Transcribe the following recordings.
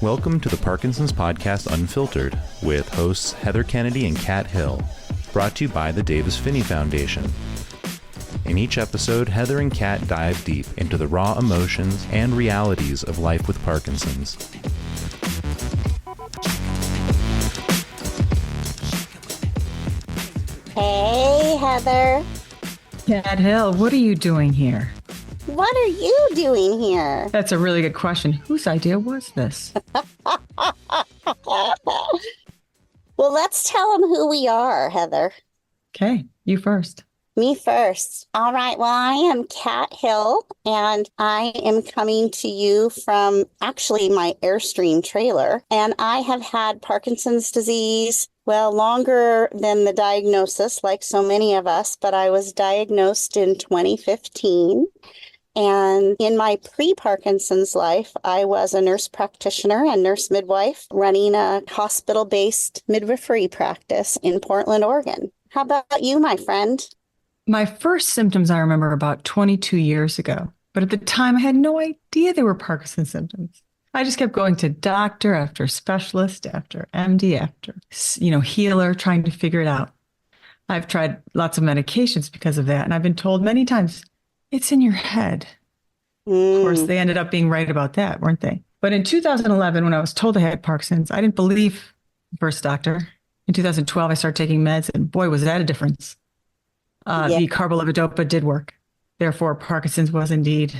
Welcome to the Parkinson's podcast Unfiltered with hosts Heather Kennedy and Kat Hill, brought to you by the Davis-Phinney Foundation. In each episode, Heather and Kat dive deep into the raw emotions and realities of life with Parkinson's. Hey, Heather. Kat Hill, what are you doing here? What are you doing here? That's a really good question. Whose idea was this? Well, let's tell them who we are, Heather. Okay, you first. Me first. All right. Well, I am Kat Hill, and I am coming to you from actually my Airstream trailer. And I have had Parkinson's disease, well, longer than the diagnosis, like so many of us, but I was diagnosed in 2015. And in my pre-Parkinson's life, I was a nurse practitioner and nurse midwife running a hospital-based midwifery practice in Portland, Oregon. How about you, my friend? My first symptoms I remember about 22 years ago, but at the time I had no idea they were Parkinson's symptoms. I just kept going to doctor after specialist, after MD, after, healer, trying to figure it out. I've tried lots of medications because of that, and I've been told many times, it's in your head. Of course, they ended up being right about that, weren't they? But in 2011, when I was told I had Parkinson's, I didn't believe the first doctor. In 2012, I started taking meds, and boy, was that a difference. The carbidopa did work. Therefore, Parkinson's was indeed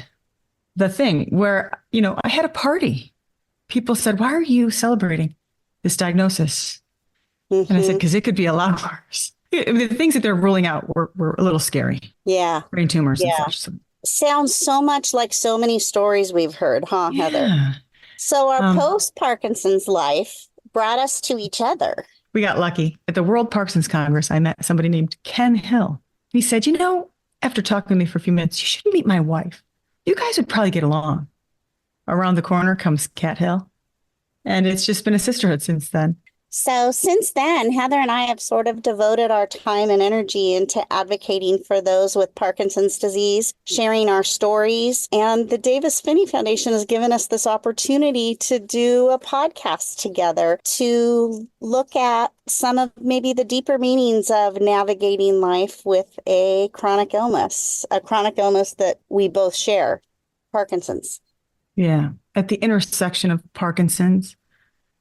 the thing where, I had a party. People said, why are you celebrating this diagnosis? And I said, because it could be a lot worse. The things that they're ruling out were a little scary. Yeah. Brain tumors and such. Sounds so much like so many stories we've heard, huh, Heather? So our post-Parkinson's life brought us to each other. We got lucky. At the World Parkinson's Congress, I met somebody named Ken Hill. He said, after talking to me for a few minutes, you should meet my wife. You guys would probably get along. Around the corner comes Kat Hill. And it's just been a sisterhood since then. So since then, Heather and I have sort of devoted our time and energy into advocating for those with Parkinson's disease, sharing our stories. And the Davis-Phinney Foundation has given us this opportunity to do a podcast together to look at some of maybe the deeper meanings of navigating life with a chronic illness that we both share, Parkinson's. Yeah, at the intersection of Parkinson's.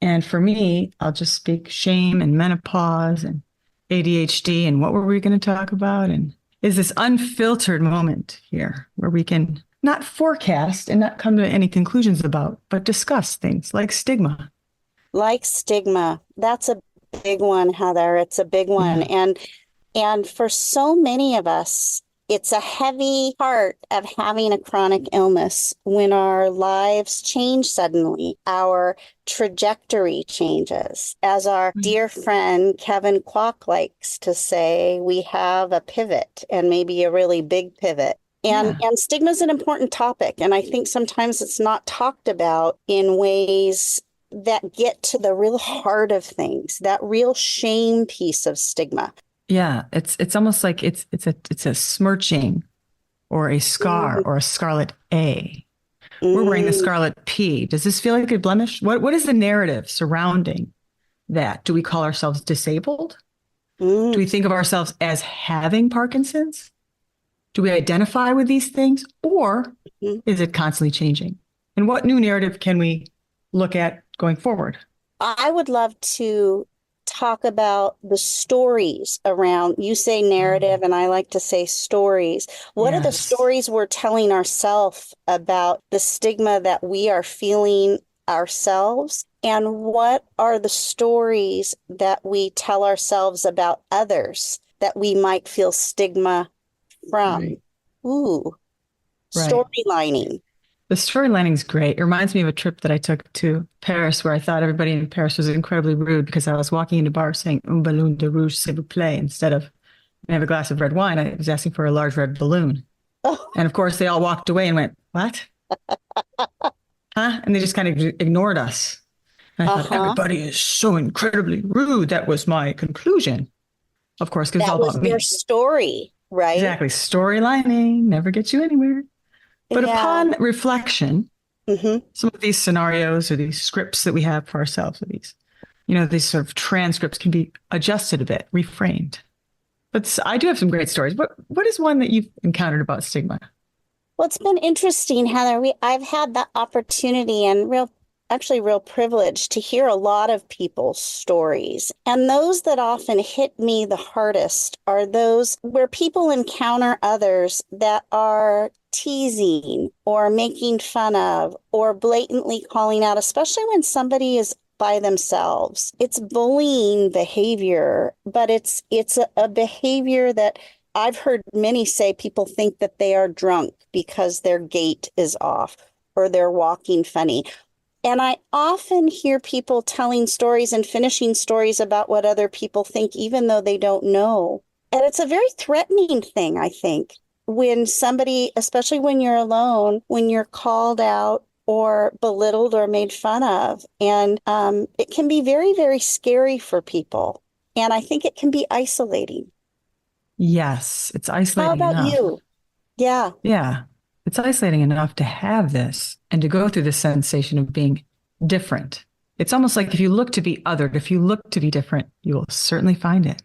And for me, I'll just speak shame and menopause and ADHD. And what were we going to talk about? And is this unfiltered moment here where we can not forecast and not come to any conclusions about, but discuss things like stigma. Like stigma. That's a big one, Heather. It's a big one. Yeah. And for so many of us, it's a heavy part of having a chronic illness when our lives change suddenly. Our trajectory changes. As our dear friend Kevin Kwok likes to say, we have a pivot, and maybe a really big pivot. And stigma is an important topic. And I think sometimes it's not talked about in ways that get to the real heart of things, that real shame piece of stigma. Yeah, it's almost like it's a smirching or a scar or a scarlet A. We're wearing the scarlet P. Does this feel like a blemish? What is the narrative surrounding that? Do we call ourselves disabled? Do we think of ourselves as having Parkinson's? Do we identify with these things, or is it constantly changing? And what new narrative can we look at going forward? I would love to talk about the stories around, you say narrative, and I like to say stories. What are the stories we're telling ourselves about the stigma that we are feeling ourselves? And what are the stories that we tell ourselves about others that we might feel stigma from? Right. Ooh, right. Storylining. The storylining is great. It reminds me of a trip that I took to Paris where I thought everybody in Paris was incredibly rude because I was walking into bars saying, un ballon de rouge, s'il vous plaît. Instead of, I have a glass of red wine, I was asking for a large red balloon. Oh. And of course, they all walked away and went, what? And they just kind of ignored us. And I thought, everybody is so incredibly rude. That was my conclusion. Of course, because it's all about me. That was their story, right? Exactly. Storylining never gets you anywhere. But upon reflection, Mm-hmm. Some of these scenarios or these scripts that we have for ourselves, or these sort of transcripts can be adjusted a bit, reframed. But I do have some great stories. What is one that you've encountered about stigma? Well, it's been interesting, Heather. I've had the opportunity and real privilege to hear a lot of people's stories. And those that often hit me the hardest are those where people encounter others that are teasing or making fun of or blatantly calling out, especially when somebody is by themselves. It's bullying behavior, but it's a behavior that I've heard many say people think that they are drunk because their gait is off or they're walking funny. And I often hear people telling stories and finishing stories about what other people think, even though they don't know. And it's a very threatening thing, I think, when somebody, especially when you're alone, when you're called out or belittled or made fun of. And it can be very, very scary for people. And I think it can be isolating. Yes, it's How isolating about enough. you? Yeah. Yeah, it's isolating enough to have this and to go through the sensation of being different. It's almost like if you look to be othered, if you look to be different, you will certainly find it.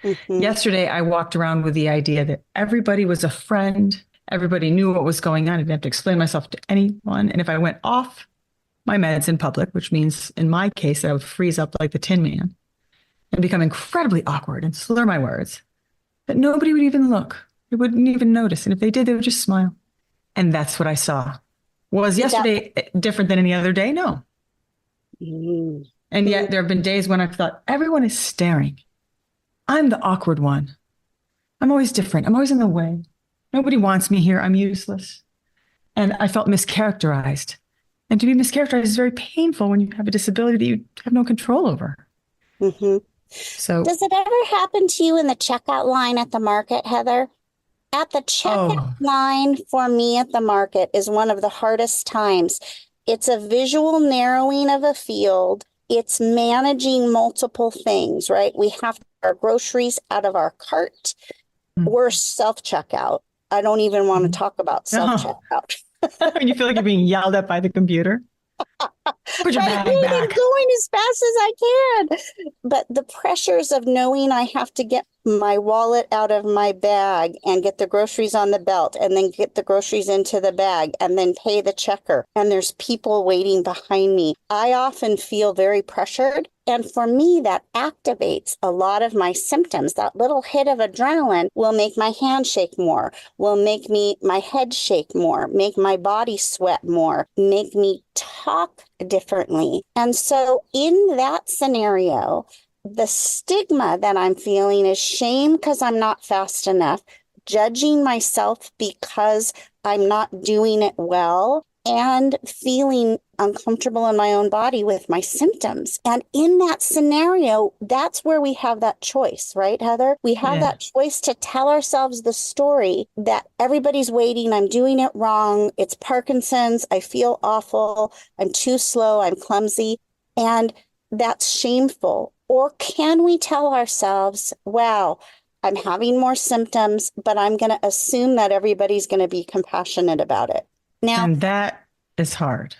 Mm-hmm. Yesterday, I walked around with the idea that everybody was a friend. Everybody knew what was going on. I didn't have to explain myself to anyone. And if I went off my meds in public, which means in my case, that I would freeze up like the Tin Man and become incredibly awkward and slur my words, that nobody would even look. They wouldn't even notice. And if they did, they would just smile. And that's what I saw. Was yesterday different than any other day? No. Mm-hmm. And yet there have been days when I've thought, everyone is staring. I'm the awkward one. I'm always different. I'm always in the way. Nobody wants me here. I'm useless. And I felt mischaracterized. And to be mischaracterized is very painful when you have a disability that you have no control over. Mm-hmm. So, does it ever happen to you in the checkout line at the market, Heather? At the checkout line for me at the market is one of the hardest times. It's a visual narrowing of a field. It's managing multiple things, right? We have our groceries out of our cart. We're self-checkout. I don't even want to talk about self-checkout. When you feel like you're being yelled at by the computer. Put your bag I'm back. going as fast as I can. But the pressures of knowing I have to get my wallet out of my bag and get the groceries on the belt and then get the groceries into the bag and then pay the checker. And there's people waiting behind me. I often feel very pressured. And for me, that activates a lot of my symptoms. That little hit of adrenaline will make my hand shake more, will make my head shake more, make my body sweat more, make me talk differently. And so in that scenario, the stigma that I'm feeling is shame because I'm not fast enough, judging myself because I'm not doing it well, and feeling uncomfortable in my own body with my symptoms. And in that scenario, that's where we have that choice, right, Heather? We have that choice to tell ourselves the story that everybody's waiting, I'm doing it wrong, it's Parkinson's, I feel awful, I'm too slow, I'm clumsy, and that's shameful. Or can we tell ourselves, wow, I'm having more symptoms, but I'm going to assume that everybody's going to be compassionate about it. Now, and that is hard.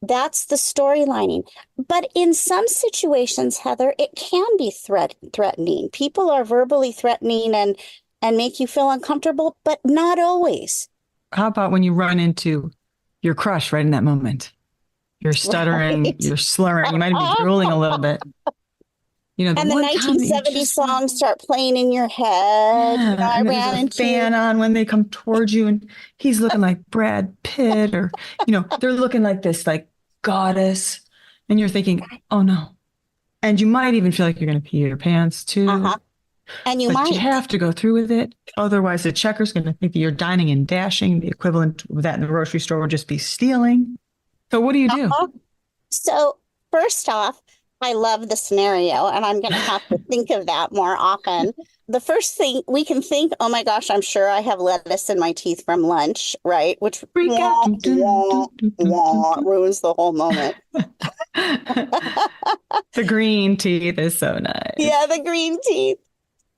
That's the storylining. But in some situations, Heather, it can be threatening. People are verbally threatening and make you feel uncomfortable, but not always. How about when you run into your crush right in that moment? You're stuttering, right. You're slurring, you might be drooling a little bit. You know, and the 1970s songs start playing in your head. Yeah, you know, I and ran there's a into fan on when they come towards you, and he's looking like Brad Pitt, or they're looking like this like goddess, and you're thinking, oh no. And you might even feel like you're going to pee your pants too. And you but might. You have to go through with it. Otherwise, the checker's going to think that you're dining and dashing. The equivalent of that in the grocery store would just be stealing. So what do you do? So first off, I love the scenario, and I'm going to have to think of that more often. The first thing we can think, oh my gosh, I'm sure I have lettuce in my teeth from lunch, right? Which ruins the whole moment. The green teeth is so nice. Yeah, the green teeth.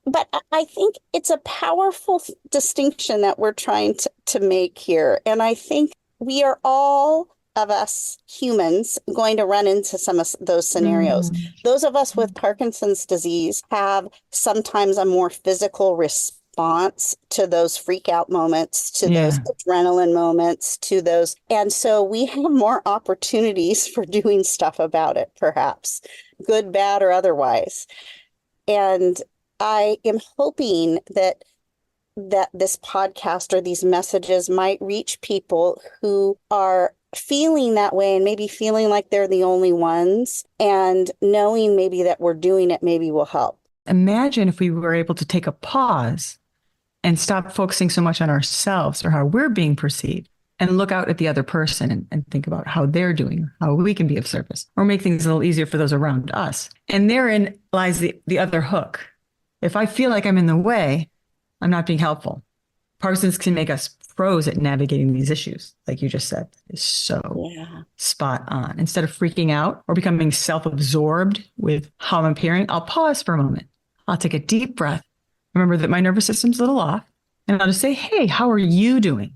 But I think it's a powerful distinction that we're trying to make here. And I think we are all of us humans going to run into some of those scenarios. Those of us with Parkinson's disease have sometimes a more physical response to those freak out moments, to those adrenaline moments, to those. And so we have more opportunities for doing stuff about it, perhaps good, bad, or otherwise. And I am hoping that this podcast or these messages might reach people who are feeling that way and maybe feeling like they're the only ones, and knowing maybe that we're doing it maybe will help. Imagine if we were able to take a pause and stop focusing so much on ourselves or how we're being perceived and look out at the other person and think about how they're doing, how we can be of service or make things a little easier for those around us. And therein lies the other hook. If I feel like I'm in the way, I'm not being helpful. Parkinson's can make us pros at navigating these issues, like you just said. Is so spot on. Instead of freaking out or becoming self-absorbed with how I'm appearing, I'll pause for a moment. I'll take a deep breath. Remember that my nervous system's a little off. And I'll just say, hey, how are you doing?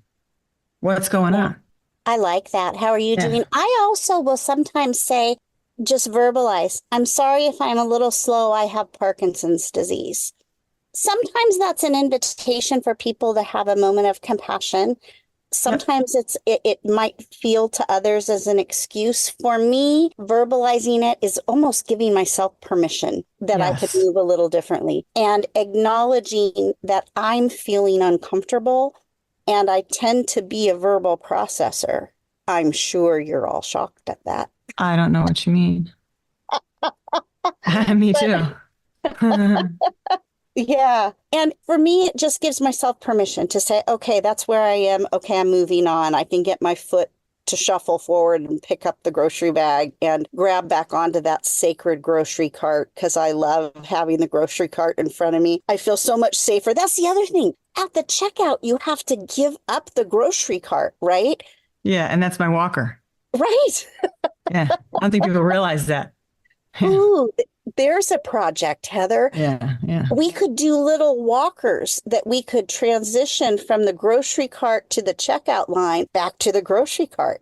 What's going on? I like that. How are you doing? I also will sometimes say, just verbalize, I'm sorry if I'm a little slow. I have Parkinson's disease. Sometimes that's an invitation for people to have a moment of compassion. Sometimes it might feel to others as an excuse. For me, verbalizing it is almost giving myself permission that I could move a little differently and acknowledging that I'm feeling uncomfortable, and I tend to be a verbal processor. I'm sure you're all shocked at that. I don't know what you mean. Me too. Yeah. And for me, it just gives myself permission to say, okay, that's where I am. Okay, I'm moving on. I can get my foot to shuffle forward and pick up the grocery bag and grab back onto that sacred grocery cart, because I love having the grocery cart in front of me. I feel so much safer. That's the other thing. At the checkout, you have to give up the grocery cart, right? Yeah. And that's my walker. Right. Yeah. I don't think people realize that. Ooh, there's a project, Heather. Yeah. We could do little walkers that we could transition from the grocery cart to the checkout line back to the grocery cart.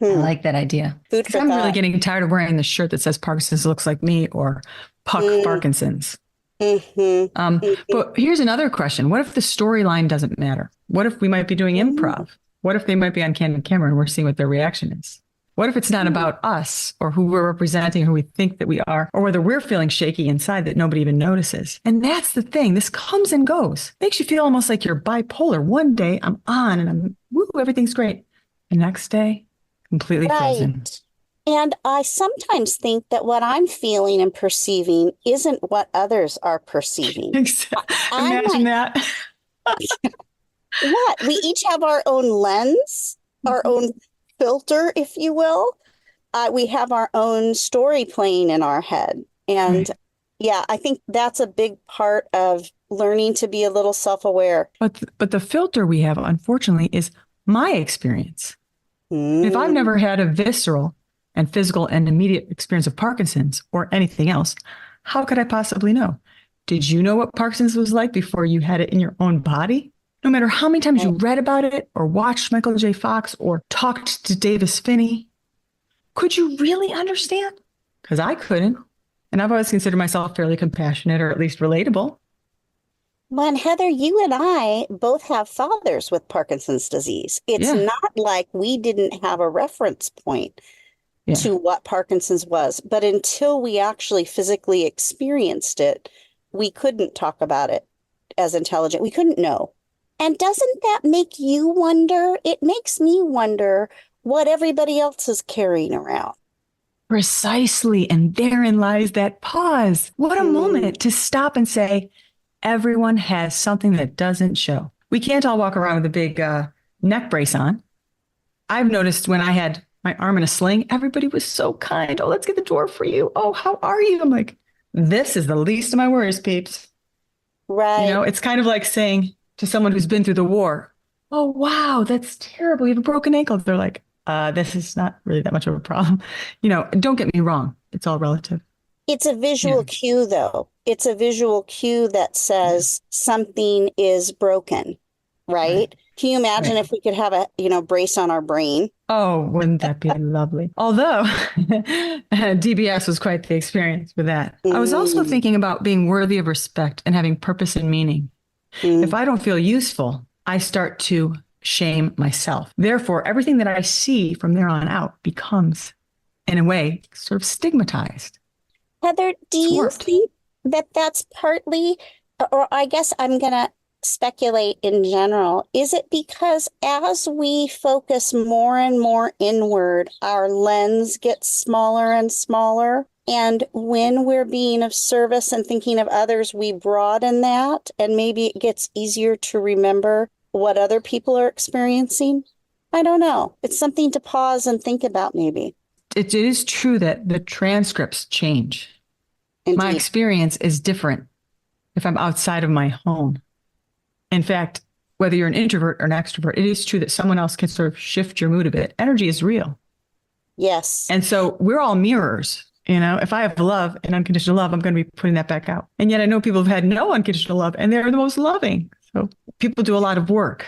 I like that idea. Food for I'm thought. really getting tired of wearing the shirt that says Parkinson's looks like me or Puck Parkinson's. But here's another question. What if the storyline doesn't matter? What if we might be doing improv? What if they might be on candid camera and we're seeing what their reaction is? What if it's not about us or who we're representing, who we think that we are, or whether we're feeling shaky inside that nobody even notices? And that's the thing. This comes and goes. Makes you feel almost like you're bipolar. One day I'm on and everything's great. The next day, completely frozen. And I sometimes think that what I'm feeling and perceiving isn't what others are perceiving. Imagine that. What? We each have our own lens, our own filter, if you will. We have our own story playing in our head. And I think that's a big part of learning to be a little self-aware. But the filter we have, unfortunately, is my experience. If I've never had a visceral and physical and immediate experience of Parkinson's or anything else, how could I possibly know? Did you know what Parkinson's was like before you had it in your own body? No matter how many times you read about it or watched Michael J. Fox or talked to Davis Phinney, could you really understand? Because I couldn't. And I've always considered myself fairly compassionate or at least relatable. Well, and Heather, you and I both have fathers with Parkinson's disease. It's not like we didn't have a reference point to what Parkinson's was. But until we actually physically experienced it, we couldn't talk about it as intelligent. We couldn't know. And doesn't that make you wonder? It makes me wonder what everybody else is carrying around. Precisely. And therein lies that pause. What a moment to stop and say, everyone has something that doesn't show. We can't all walk around with a big neck brace on. I've noticed when I had my arm in a sling, everybody was so kind. Oh, let's get the door for you. Oh, how are you? I'm like, this is the least of my worries, peeps. Right. You know, it's kind of like saying to someone who's been through the war, oh, wow, that's terrible. You have a broken ankle. They're like, this is not really that much of a problem. You know, don't get me wrong. It's all relative. It's a visual cue, though. It's a visual cue that says something is broken right? Can you imagine if we could have a, brace on our brain? Oh, wouldn't that be lovely? Although DBS was quite the experience with that. I was also Mm, thinking about being worthy of respect and having purpose and meaning. If mm. I don't feel useful, I start to shame myself. Therefore, everything that I see from there on out becomes, in a way, sort of stigmatized. Heather, do It's you warped. think that that's partly, or I guess I'm going to speculate in general, is it because as we focus more and more inward, our lens gets smaller and smaller? And when we're being of service and thinking of others, we broaden that, and maybe it gets easier to remember what other people are experiencing? I don't know. It's something to pause and think about, maybe. It is true that the transcripts change. My Indeed. experience is different if I'm outside of my home. In fact, whether you're an introvert or an extrovert, it is true that someone else can sort of shift your mood a bit. Energy is real. Yes. And so we're all mirrors. If I have love and unconditional love, I'm going to be putting that back out. And yet I know people have had no unconditional love and they're the most loving. So people do a lot of work.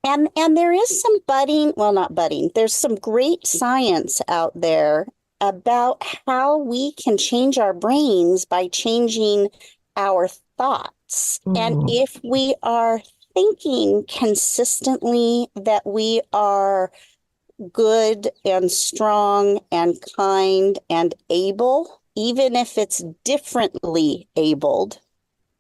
And there is some not budding, there's some great science out there about how we can change our brains by changing our thoughts. Ooh. And if we are thinking consistently that we are good and strong and kind and able, even if it's differently abled,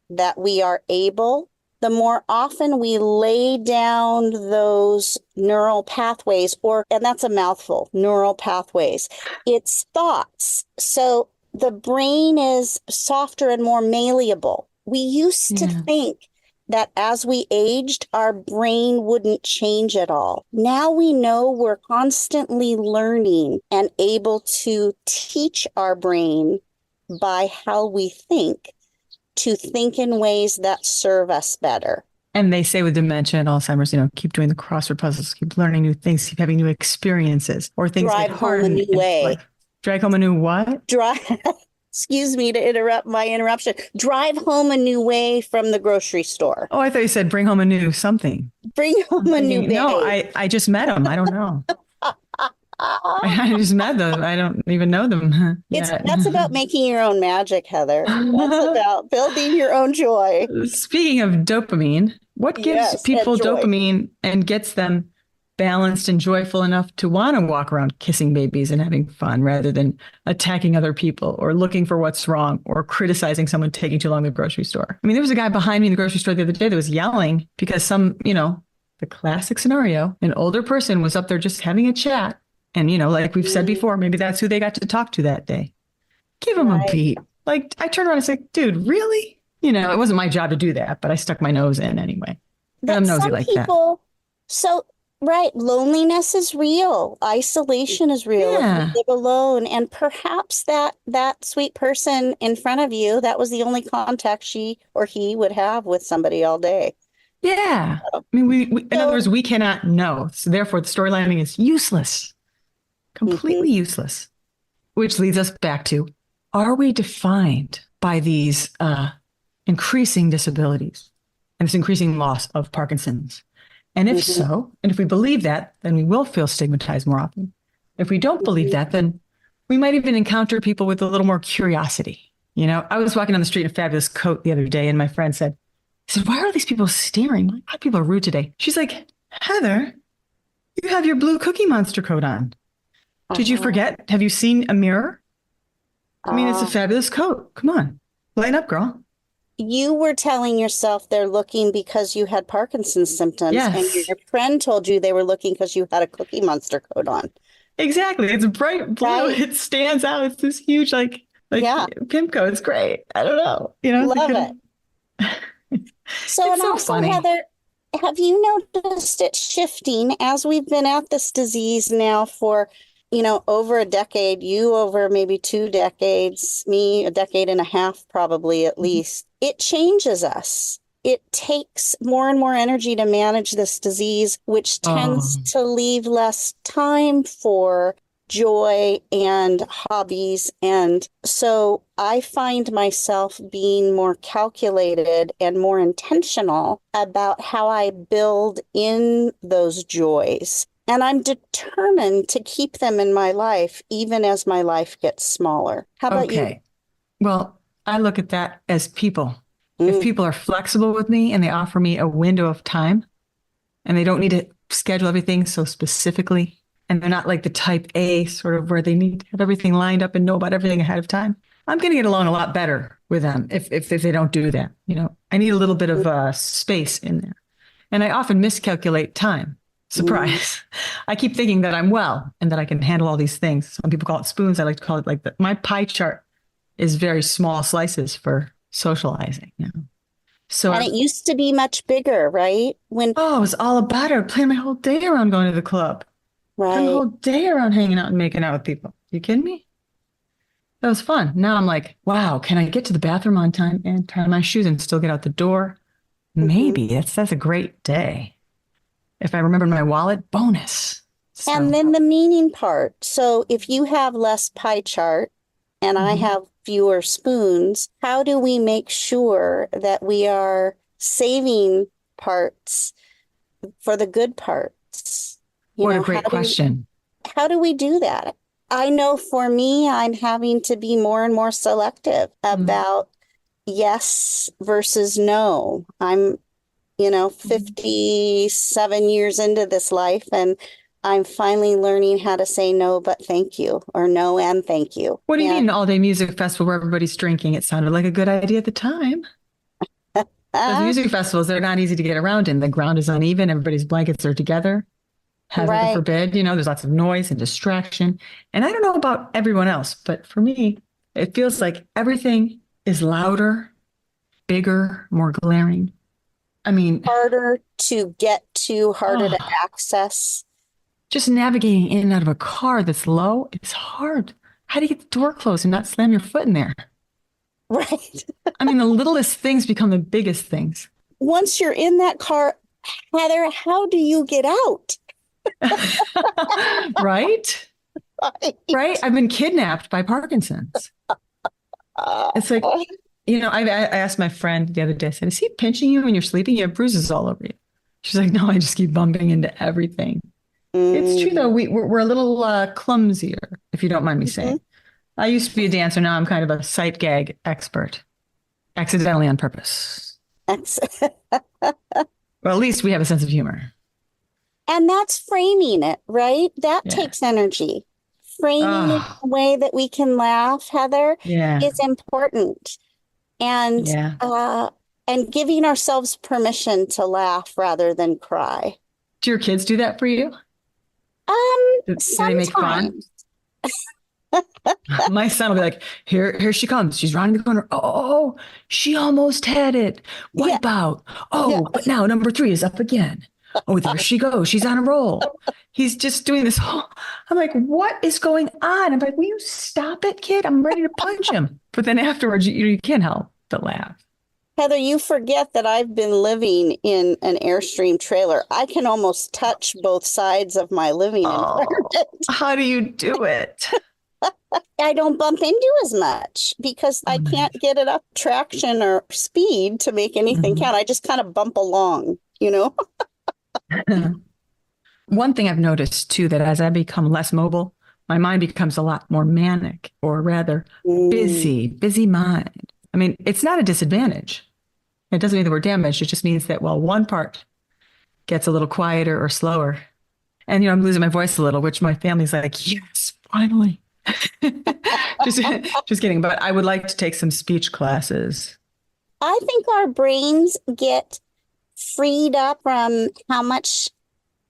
that we are able, the more often we lay down those neural pathways, and that's a mouthful, neural pathways, it's thoughts. So the brain is softer and more malleable. We used to think that as we aged, our brain wouldn't change at all. Now we know we're constantly learning and able to teach our brain by how we think to think in ways that serve us better. And they say with dementia and Alzheimer's, keep doing the crossword puzzles, keep learning new things, keep having new experiences, or things Drive get home hard a new way. Drag home a new what? Excuse me to interrupt my interruption. Drive home a new way from the grocery store. Oh, I thought you said bring home a new something. Bring home a new way. No, I just met them. I don't know. I just met them. I don't even know them. That's about making your own magic, Heather. That's about building your own joy. Speaking of dopamine, what gives people dopamine and gets them balanced and joyful enough to want to walk around kissing babies and having fun rather than attacking other people or looking for what's wrong or criticizing someone taking too long at the grocery store? I mean, there was a guy behind me in the grocery store the other day that was yelling because the classic scenario, an older person was up there just having a chat. And, like we've said before, maybe that's who they got to talk to that day. Give them a beat. Like, I turned around and said, dude, really? It wasn't my job to do that, but I stuck my nose in anyway. I'm nosy like that. So, right, loneliness is real. Isolation is real. Yeah. If you live alone. And perhaps that sweet person in front of you, that was the only contact she or he would have with somebody all day. Yeah. I mean, we in other words, we cannot know. So therefore, the storylining is useless. Completely useless, which leads us back to, are we defined by these increasing disabilities and this increasing loss of Parkinson's? And if so, and if we believe that, then we will feel stigmatized more often. If we don't believe that, then we might even encounter people with a little more curiosity. I was walking down the street in a fabulous coat the other day, and my friend said, why are these people staring? Why are people rude today? She's like, Heather, you have your blue Cookie Monster coat on. Did you forget? Have you seen a mirror? I mean, it's a fabulous coat. Come on. Lighten up, girl. You were telling yourself they're looking because you had Parkinson's symptoms. Yes. And your friend told you they were looking because you had a Cookie Monster coat on. Exactly. It's bright blue. Right. It stands out. It's this huge, pimp coat. It's great. I don't know. Love it. So, and also, funny. Heather, have you noticed it shifting as we've been at this disease now for over a decade, you over maybe 2 decades, me a decade and a half, probably at least. It changes us. It takes more and more energy to manage this disease, which tends to leave less time for joy and hobbies. And so I find myself being more calculated and more intentional about how I build in those joys. And I'm determined to keep them in my life, even as my life gets smaller. How about you? Okay. Well, I look at that as people. If Mm, people are flexible with me and they offer me a window of time and they don't need to schedule everything so specifically, and they're not like the type A sort of where they need to have everything lined up and know about everything ahead of time, I'm going to get along a lot better with them if they don't do that. You know, I need a little bit of space in there. And I often miscalculate time. Surprise. I keep thinking that I'm well and that I can handle all these things. Some people call it spoons. I like to call it like my pie chart is very small slices for socializing. You know? So, and it used to be much bigger, right? oh, it was all about it. I planned my whole day around going to the club. Planned the Right. whole day around hanging out and making out with people. You kidding me? That was fun. Now I'm like, wow, can I get to the bathroom on time and tie my shoes and still get out the door? Mhm. Maybe that's a great day. If I remember my wallet, bonus. So, And then the meaning part. So if you have less pie chart and I Mhm. have fewer spoons, how do we make sure that we are saving parts for the good parts? You What a know, great question. how do we do that? I know for me, I'm having to be more and more selective Mhm. about yes versus no. I'm 57 years into this life, and I'm finally learning how to say no, but thank you, or no and thank you. What do you mean, And an all-day music festival where everybody's drinking? It sounded like a good idea at the time. Those uh, music festivals, they're not easy to get around in. The ground is uneven. Everybody's blankets are together. Heaven right. forbid, there's lots of noise and distraction. And I don't know about everyone else, but for me, it feels like everything is louder, bigger, more glaring. I mean, Harder to get to, harder to oh, access. just navigating in and out of a car that's low is hard. How do you get the door closed and not slam your foot in there? Right. I mean, the littlest things become the biggest things. Once you're in that car, Heather, how do you get out? Right? Right. Right? I've been kidnapped by Parkinson's. It's like, I asked my friend the other day, I said, is he pinching you when you're sleeping? You have bruises all over you. She's like, no, I just keep bumping into everything. It's true, though. Mm. We're a little clumsier, if you don't mind me Mhm. saying. I used to be a dancer. Now I'm kind of a sight gag expert, accidentally on purpose. That's- Well, at least we have a sense of humor. And that's framing it, right? That Yeah. takes energy. Framing it in Oh, a way that we can laugh, Heather, yeah. is important. And Yeah. and giving ourselves permission to laugh rather than cry. Do your kids do that for you? Do they make fun? Sometimes. My son will be like, here she comes. She's rounding the corner. Oh, she almost had it. Yeah, Wipe out. yeah. Oh, but now number 3 is up again. Oh, there she goes. She's on a roll. He's just doing this whole, I'm like, what is going on? I'm like, will you stop it, kid? I'm ready to punch him. But then afterwards, you can't help but laugh. Heather, you forget that I've been living in an Airstream trailer. I can almost touch both sides of my living Oh, environment. how do you do it? I don't bump into as much because Oh, I nice. can't get enough traction or speed to make anything Mhm. count. I just kind of bump along, you know? One thing I've noticed too, that as I become less mobile, my mind becomes a lot more manic, or rather Mm, busy mind. I mean, it's not a disadvantage. It doesn't mean that we're damaged. It just means that, well, one part gets a little quieter or slower. And, I'm losing my voice a little, which my family's like, yes, finally. just, just kidding. But I would like to take some speech classes. I think our brains get freed up from how much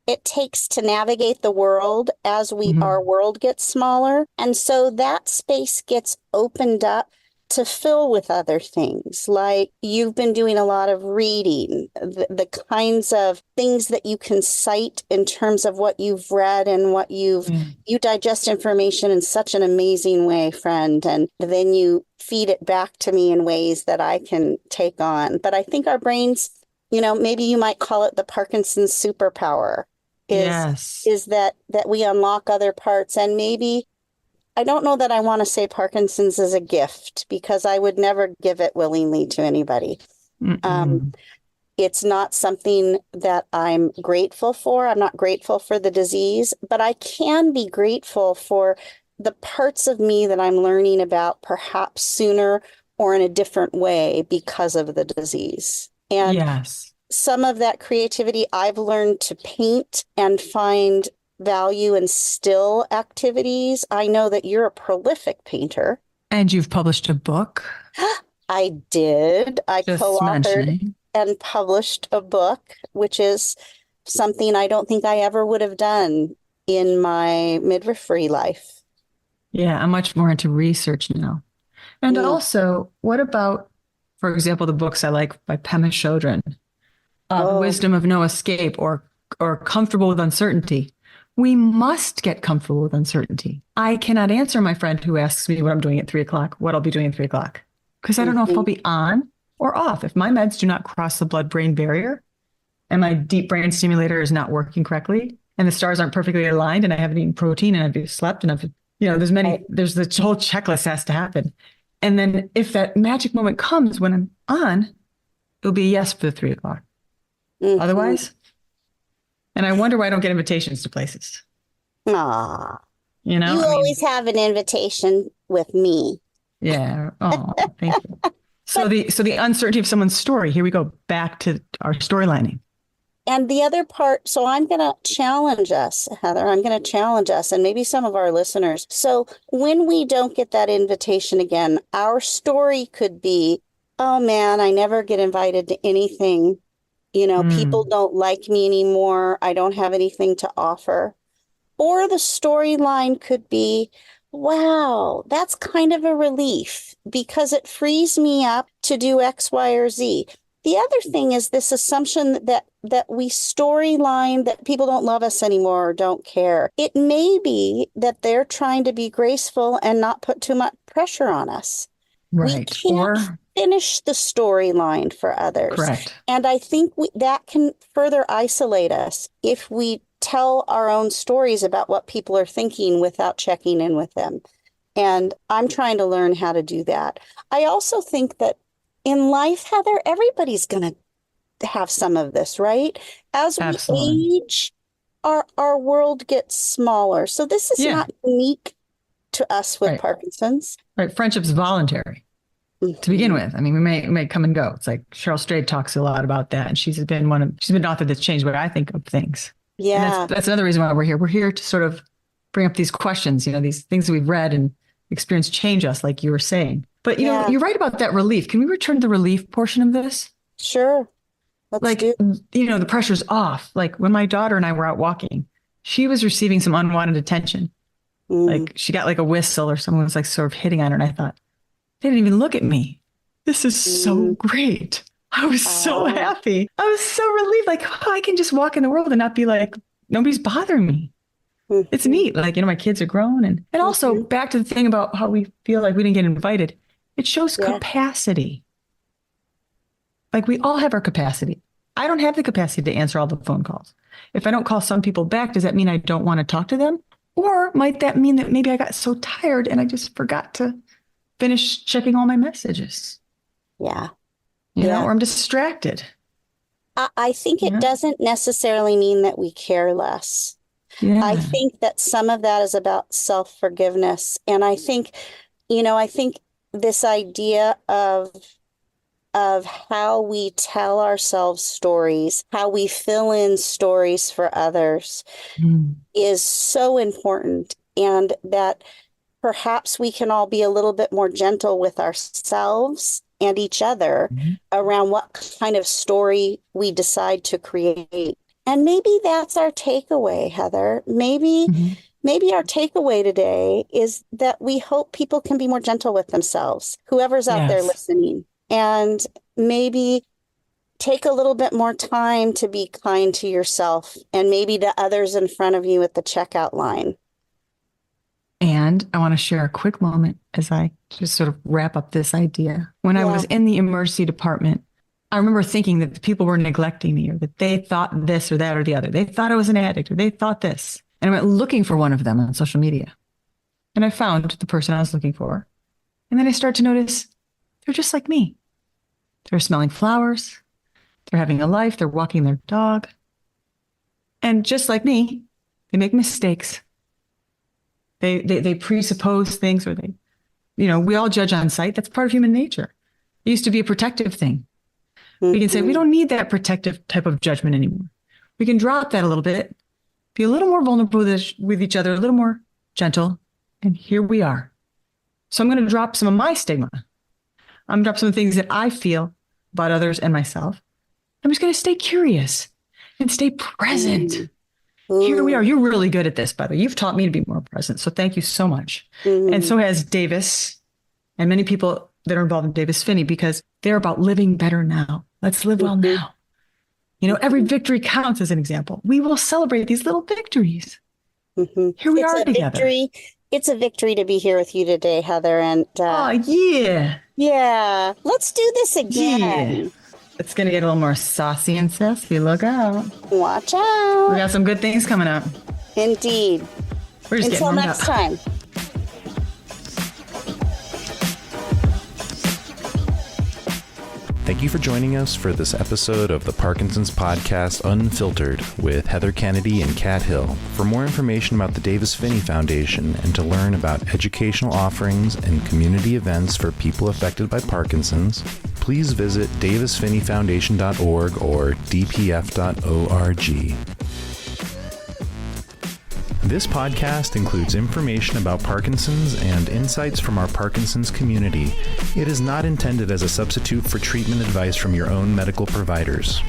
it takes to navigate the world as our Mhm. world gets smaller. And so that space gets opened up to fill with other things. Like you've been doing a lot of reading, the kinds of things that you can cite in terms of what you've read and Yeah. you digest information in such an amazing way, friend. And then you feed it back to me in ways that I can take on. But I think our brains, maybe you might call it the Parkinson's superpower. Yes. is that we unlock other parts. And maybe, I don't know that I want to say Parkinson's is a gift, because I would never give it willingly to anybody. It's not something that I'm grateful for. I'm not grateful for the disease, but I can be grateful for the parts of me that I'm learning about perhaps sooner or in a different way because of the disease. And Yes. some of that creativity, I've learned to paint and find value in still activities. I know that you're a prolific painter. And you've published a book. I did. I Just co-authored mentioning. and published a book, which is something I don't think I ever would have done in my midwifery life. Yeah, I'm much more into research now. And also, what about, for example, the books I like by Pema Chodron, The Wisdom of No Escape, or Comfortable with Uncertainty. We must get comfortable with uncertainty. I cannot answer my friend who asks me what I'm doing at 3:00, what I'll be doing at 3:00, because I don't know if I'll be on or off. If my meds do not cross the blood-brain barrier and my deep brain stimulator is not working correctly and the stars aren't perfectly aligned and I haven't eaten protein and I've slept and I've, there's the whole checklist has to happen. And then if that magic moment comes when I'm on, it'll be a yes for the 3:00. Otherwise, and I wonder why I don't get invitations to places. Aw. You know, you always have an invitation with me. Yeah. Oh, thank you. So the uncertainty of someone's story. Here we go back to our storylining. And the other part, so I'm going to challenge us, Heather. I'm going to challenge us and maybe some of our listeners. So when we don't get that invitation again, our story could be, oh man, I never get invited to anything. People don't like me anymore. I don't have anything to offer. Or the storyline could be, wow, that's kind of a relief because it frees me up to do X, Y, or Z. The other thing is this assumption that we storyline that people don't love us anymore or don't care. It may be that they're trying to be graceful and not put too much pressure on us. Right. We can't finish the storyline for others. Correct. And I think that can further isolate us if we tell our own stories about what people are thinking without checking in with them. And I'm trying to learn how to do that. I also think that in life, Heather, everybody's going to have some of this, right? As we age, our world gets smaller. So this is not unique to us with Parkinson's. Right. Friendship's voluntary to begin with. I mean, we may come and go. It's like Cheryl Strayed talks a lot about that. And she's been an author that's changed what I think of things. Yeah. And that's another reason why we're here. We're here to sort of bring up these questions, these things that we've read and experienced change us, like you were saying. But, you're right about that relief. Can we return to the relief portion of this? Sure. Let's do it. The pressure's off. Like when my daughter and I were out walking, she was receiving some unwanted attention. Like she got like a whistle or someone was like sort of hitting on her. And I thought, they didn't even look at me. This is so great. I was so happy. I was so relieved. Like, I can just walk in the world and not be like, nobody's bothering me. It's neat. Like, my kids are grown. And also back to the thing about how we feel like we didn't get invited. It shows capacity. Like we all have our capacity. I don't have the capacity to answer all the phone calls. If I don't call some people back, does that mean I don't want to talk to them? Or might that mean that maybe I got so tired and I just forgot to finish checking all my messages? Yeah. Or I'm distracted. I think it doesn't necessarily mean that we care less. Yeah. I think that some of that is about self-forgiveness. And I think this idea of how we tell ourselves stories, how we fill in stories for others is so important. And that perhaps we can all be a little bit more gentle with ourselves and each other around what kind of story we decide to create. And maybe that's our takeaway, Heather. Maybe our takeaway today is that we hope people can be more gentle with themselves, whoever's out there listening, and maybe take a little bit more time to be kind to yourself and maybe to others in front of you at the checkout line. And I want to share a quick moment as I just sort of wrap up this idea. When I was in the emergency department, I remember thinking that the people were neglecting me, or that they thought this or that or the other. They thought I was an addict, or they thought this. And I went looking for one of them on social media. And I found the person I was looking for. And then I started to notice they're just like me. They're smelling flowers. They're having a life. They're walking their dog. And just like me, they make mistakes. They presuppose things, or we all judge on sight. That's part of human nature. It used to be a protective thing. We can say, we don't need that protective type of judgment anymore. We can drop that a little bit, be a little more vulnerable with each other, a little more gentle. And here we are. So I'm going to drop some of my stigma. I'm going to drop some of the things that I feel about others and myself. I'm just going to stay curious and stay present. Here we are. You're really good at this, by the way. You've taught me to be more present. So thank you so much. And so has Davis and many people that are involved in Davis Phinney, because they're about living better now. Let's live well now. Every victory counts, as an example. We will celebrate these little victories. Here we are together. Victory. It's a victory to be here with you today, Heather. And yeah, let's do this again. Yeah. It's going to get a little more saucy and sassy. Look out. Watch out. We got some good things coming up. Indeed. We're just Until next time. Thank you for joining us for this episode of the Parkinson's podcast Unfiltered with Heather Kennedy and Kat Hill. For more information about the Davis Phinney Foundation and to learn about educational offerings and community events for people affected by Parkinson's, please visit davisphinneyfoundation.org or dpf.org. This podcast includes information about Parkinson's and insights from our Parkinson's community. It is not intended as a substitute for treatment advice from your own medical providers.